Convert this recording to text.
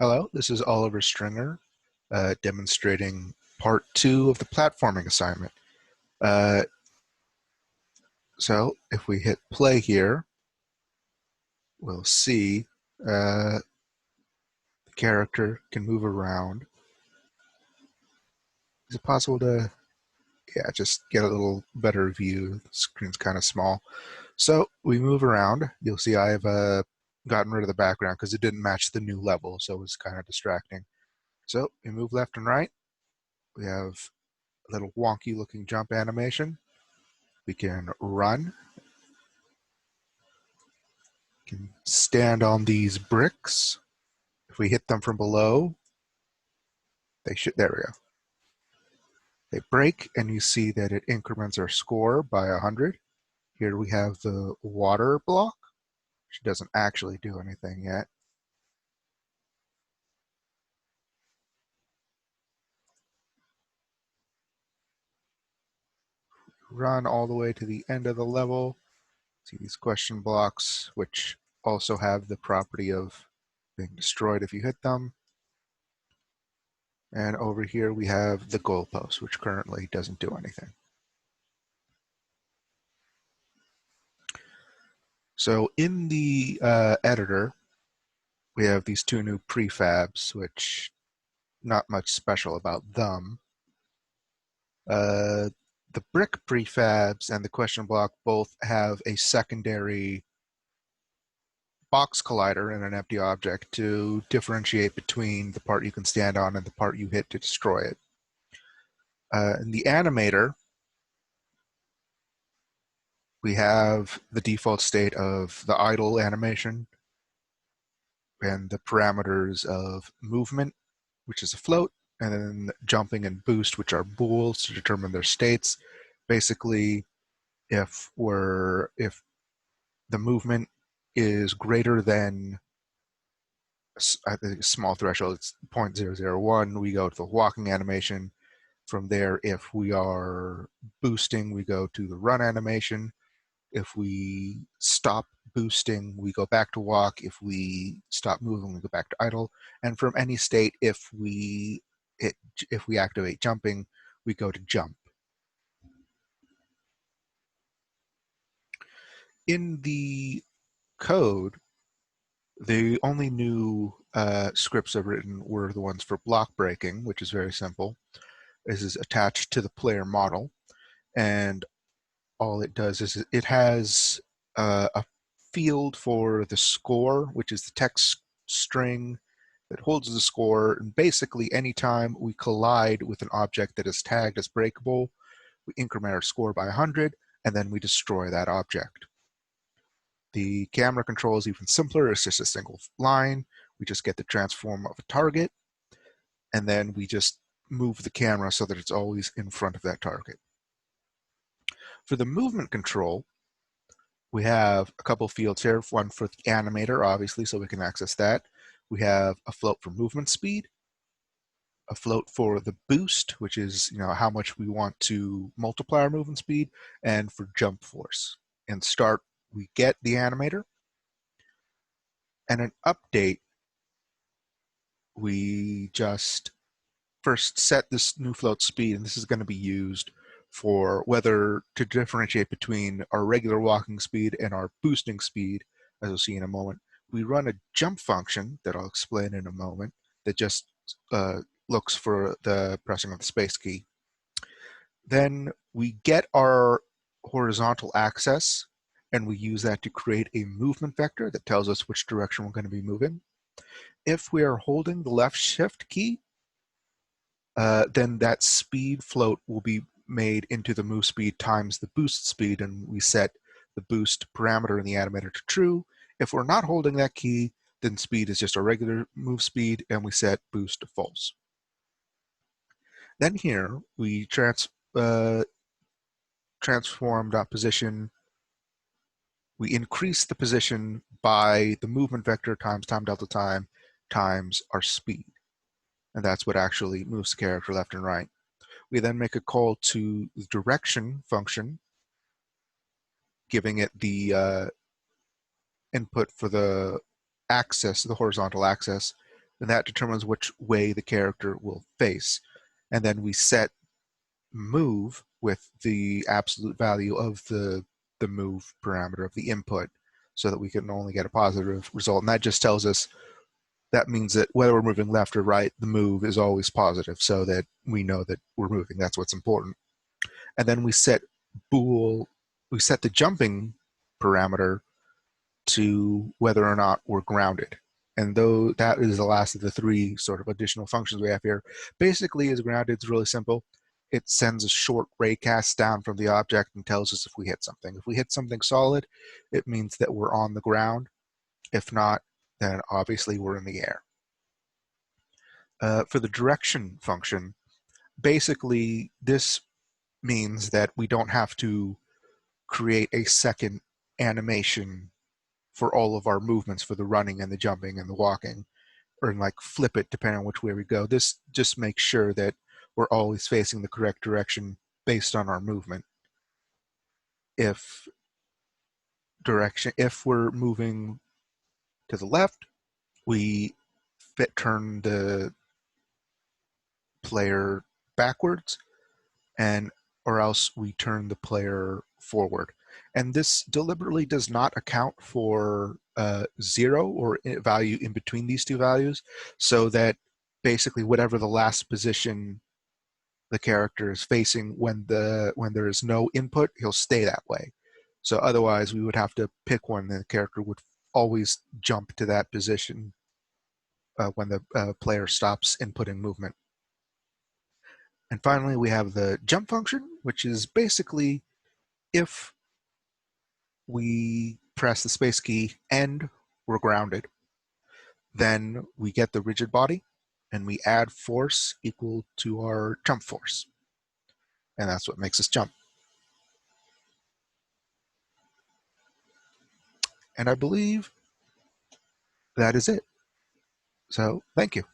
Hello, this is Oliver Stringer demonstrating part 2 of the platforming assignment. Uh, so if we hit play here, we'll see the character can move around. Is it possible to, just get a little better view? The screen's kind of small. So we move around. You'll see I've gotten rid of the background because it didn't match the new level, so it was kind of distracting. So we move left and right. We have a little wonky looking jump animation. We can run. We can stand on these bricks. If we hit them from below, there we go. They break, and you see that it increments our score by 100. Here we have the water block, which doesn't actually do anything yet. Run all the way to the end of the level. See these question blocks, which also have the property of being destroyed if you hit them. And over here we have the goalpost, which currently doesn't do anything. So in the editor, we have these two new prefabs, which not much special about them. The brick prefabs and the question block both have a secondary box collider and an empty object to differentiate between the part you can stand on and the part you hit to destroy it. In the animator, we have the default state of the idle animation and the parameters of movement, which is a float, and then jumping and boost, which are bools to determine their states. Basically, if the movement is greater than, I think, a small threshold, it's 0.001, we go to the walking animation. From there, if we are boosting, we go to the run animation. If we stop boosting, we go back to walk. If we stop moving, we go back to idle. And from any state, if we activate jumping, we go to jump. In the code, the only new scripts I've written were the ones for block breaking, which is very simple. This is attached to the player model, and all it does is it has a field for the score, which is the text string that holds the score. And basically, anytime we collide with an object that is tagged as breakable, we increment our score by 100, and then we destroy that object. The camera control is even simpler. It's just a single line. We just get the transform of a target, and then we just move the camera so that it's always in front of that target. For the movement control, we have a couple fields here. One for the animator, obviously, so we can access that. We have a float for movement speed, a float for the boost, which is how much we want to multiply our movement speed, and for jump force. In start, we get the animator, and an update, we just first set this new float speed, and this is going to be used for whether to differentiate between our regular walking speed and our boosting speed, as we'll see in a moment. We run a jump function that I'll explain in a moment that just looks for the pressing of the space key. Then we get our horizontal axis, and we use that to create a movement vector that tells us which direction we're going to be moving. If we are holding the left shift key, then that speed float will be made into the move speed times the boost speed, and we set the boost parameter in the animator to true. If we're not holding that key, then speed is just a regular move speed, and we set boost to false. Then here we transform position. We increase the position by the movement vector times time delta time times our speed. And that's what actually moves the character left and right. We then make a call to the direction function, giving it the input for the axis, the horizontal axis. and that determines which way the character will face. And then we set move with the absolute value of the move parameter of the input so that we can only get a positive result. And that just tells us, that means that whether we're moving left or right, the move is always positive so that we know that we're moving. That's what's important. And then we set the jumping parameter to whether or not we're grounded. And though that is the last of the three sort of additional functions we have here, basically as grounded, it's really simple. It sends a short ray cast down from the object and tells us if we hit something. If we hit something solid, it means that we're on the ground. If not, then obviously we're in the air. For the direction function, basically this means that we don't have to create a second animation for all of our movements, for the running and the jumping and the walking, or like flip it depending on which way we go. This just makes sure that we're always facing the correct direction based on our movement. If we're moving to the left, we turn the player backwards, and or else we turn the player forward. And this deliberately does not account for 0 or value in between these two values, so that basically whatever the last position the character is facing when there is no input, he'll stay that way. So otherwise, we would have to pick one, and the character would always jump to that position when the player stops inputting movement. And finally, we have the jump function, which is basically if we press the space key and we're grounded, then we get the rigid body and we add force equal to our jump force. And that's what makes us jump. And I believe that is it. So thank you.